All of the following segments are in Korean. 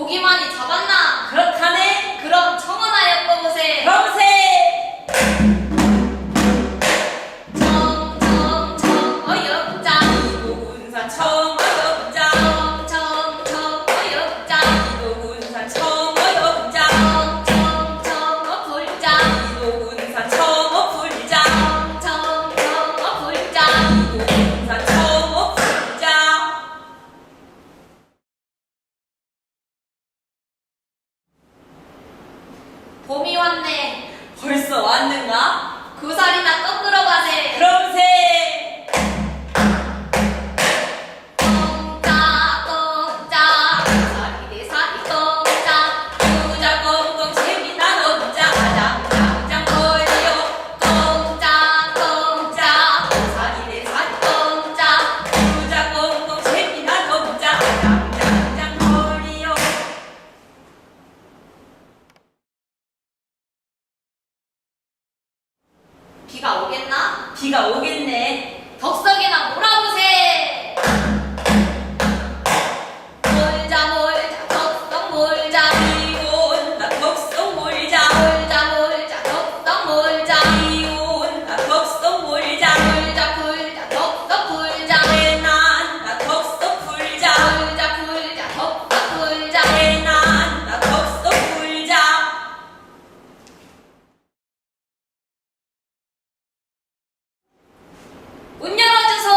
고기만이 잡았나? 그렇다네. 그럼 청어나 엮어보세. 그럼세. 청어역장 이도군산 청어역장. 청어역장 이도군산 청어역장. 청어불장 이도군산 청어불장. 청어불장 이도군산 청어불장. 봄이 왔네. 벌써 왔는가? 구살이나 꺾으러 가세. 그럼세. 꽁짜 사리 대 사리 꽁짜 부자 꽁꽁 재미난 어부자 아장장장 거리요. 꽁짜 사리 대 사리 꽁짜 부자 꽁꽁 재미난 어부자 아장장장 거리요. 비가 오겠나? 비가 오겠네. 덕석이나 몰아보세. 몰자 덕석 몰자 비 온다 덕석 몰자. 몰자 덕석 몰자 비 온다 덕석 몰자. 불자 덕석 불자 해난다 덕석 불자. 불자 덕석 불자 해난다 덕석 불자. 문 열어주소.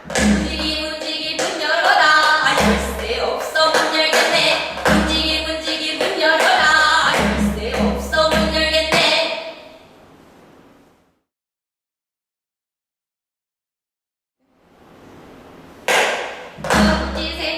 문지기 문 열어라. 아 열쇠 없어 못 열겠네. 문지기 문 열어라. 아 열쇠 없어 못 열겠네. 문지세